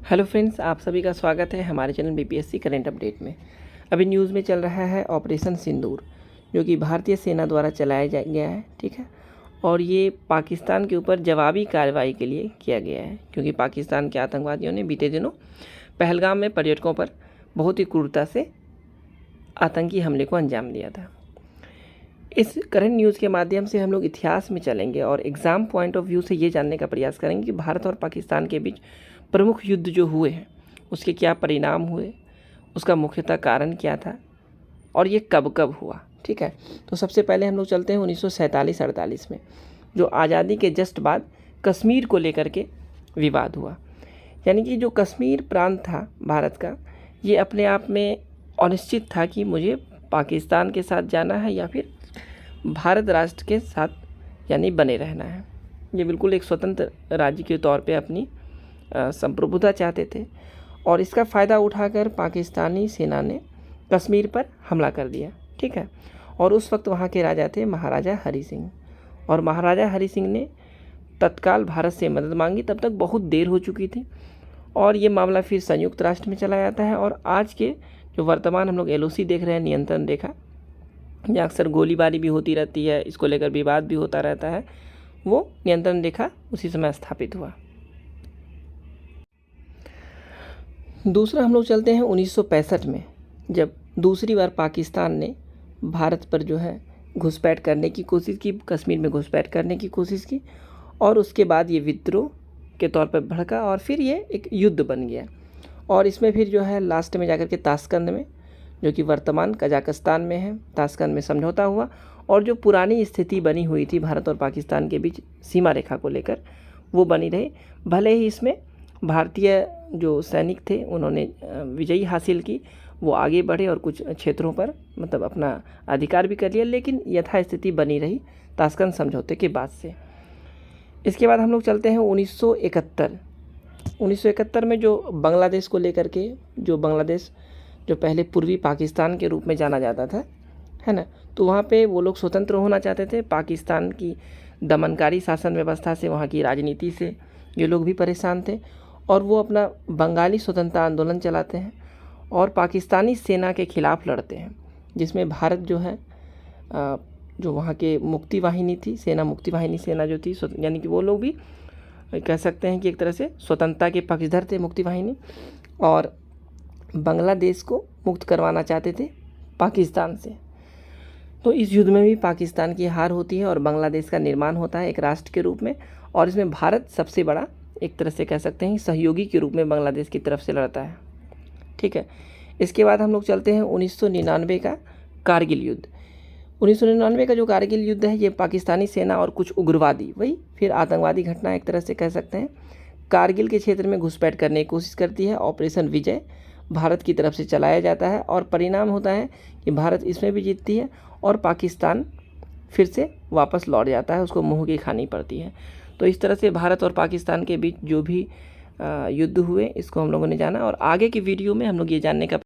Hello friends, आप सभी का स्वागत है हमारे चैनल बीपीएससी करंट अपडेट में। अभी न्यूज़ में चल रहा है ऑपरेशन सिंदूर, जो कि भारतीय सेना द्वारा चलाया गया है। ठीक है, और ये पाकिस्तान के ऊपर जवाबी कार्रवाई के लिए किया गया है, क्योंकि पाकिस्तान के आतंकवादियों ने बीते दिनों पहलगाम में पर्यटकों पर बहुत ही क्रूरता से आतंकी हमले को अंजाम दिया था। इस करंट न्यूज़ के माध्यम से हम लोग इतिहास में चलेंगे और एग्ज़ाम पॉइंट ऑफ व्यू से ये जानने का प्रयास करेंगे कि भारत और पाकिस्तान के बीच प्रमुख युद्ध जो हुए हैं उसके क्या परिणाम हुए, उसका मुख्यतः कारण क्या था और ये कब कब हुआ। ठीक है, तो सबसे पहले हम लोग चलते हैं 1947-48 में, जो आज़ादी के जस्ट बाद कश्मीर को लेकर के विवाद हुआ। यानी कि जो कश्मीर प्रांत था भारत का, ये अपने आप में अनिश्चित था कि मुझे पाकिस्तान के साथ जाना है या फिर भारत राष्ट्र के साथ यानी बने रहना है। ये बिल्कुल एक स्वतंत्र राज्य के तौर पे अपनी संप्रभुता चाहते थे, और इसका फ़ायदा उठाकर पाकिस्तानी सेना ने कश्मीर पर हमला कर दिया। ठीक है, और उस वक्त वहाँ के राजा थे महाराजा हरि सिंह, और महाराजा हरि सिंह ने तत्काल भारत से मदद मांगी। तब तक बहुत देर हो चुकी थी और ये मामला फिर संयुक्त राष्ट्र में चला जाता है। और आज के जो वर्तमान हम लोग LOC देख रहे हैं, नियंत्रण रेखा, या अक्सर गोलीबारी भी होती रहती है, इसको लेकर विवाद भी होता रहता है, वो नियंत्रण रेखा उसी समय स्थापित हुआ। दूसरा हम लोग चलते हैं 1965 में, जब दूसरी बार पाकिस्तान ने भारत पर जो है घुसपैठ करने की कोशिश की, कश्मीर में घुसपैठ करने की कोशिश की, और उसके बाद ये विद्रोह के तौर पर भड़का और फिर ये एक युद्ध बन गया। और इसमें फिर जो है लास्ट में जाकर के ताशकंद में, जो कि वर्तमान कजाकिस्तान में है, ताशकंद में समझौता हुआ, और जो पुरानी स्थिति बनी हुई थी भारत और पाकिस्तान के बीच सीमा रेखा को लेकर, वो बनी रही। भले ही इसमें भारतीय जो सैनिक थे उन्होंने विजयी हासिल की, वो आगे बढ़े और कुछ क्षेत्रों पर मतलब अपना अधिकार भी कर लिया, लेकिन यथास्थिति बनी रही ताशकंद समझौते के बाद से। इसके बाद हम लोग चलते हैं 1971 में, जो बांग्लादेश को लेकर के, जो बांग्लादेश जो पहले पूर्वी पाकिस्तान के रूप में जाना जाता था, है ना, तो वहाँ पे वो लोग स्वतंत्र होना चाहते थे। पाकिस्तान की दमनकारी शासन व्यवस्था से, वहाँ की राजनीति से ये लोग भी परेशान थे, और वो अपना बंगाली स्वतंत्रता आंदोलन चलाते हैं और पाकिस्तानी सेना के खिलाफ़ लड़ते हैं, जिसमें भारत जो है जो वहाँ के मुक्ति वाहिनी थी, सेना मुक्ति वाहिनी सेना जो थी, यानी कि वो लोग भी कह सकते हैं कि एक तरह से स्वतंत्रता के पक्षधर थे मुक्ति वाहिनी, और बांग्लादेश को मुक्त करवाना चाहते थे पाकिस्तान से। तो इस युद्ध में भी पाकिस्तान की हार होती है और बांग्लादेश का निर्माण होता है एक राष्ट्र के रूप में, और इसमें भारत सबसे बड़ा एक तरह से कह सकते हैं सहयोगी के रूप में बांग्लादेश की तरफ से लड़ता है। ठीक है, इसके बाद हम लोग चलते हैं 1999 का कारगिल युद्ध। 1999 का जो कारगिल युद्ध है, ये पाकिस्तानी सेना और कुछ उग्रवादी, वही फिर आतंकवादी घटना एक तरह से कह सकते हैं, कारगिल के क्षेत्र में घुसपैठ करने की कोशिश करती है। ऑपरेशन विजय भारत की तरफ से चलाया जाता है, और परिणाम होता है कि भारत इसमें भी जीतती है और पाकिस्तान फिर से वापस लौट जाता है, उसको मुँह की खानी पड़ती है। तो इस तरह से भारत और पाकिस्तान के बीच जो भी युद्ध हुए, इसको हम लोगों ने जाना, और आगे की वीडियो में हम लोग ये जानने का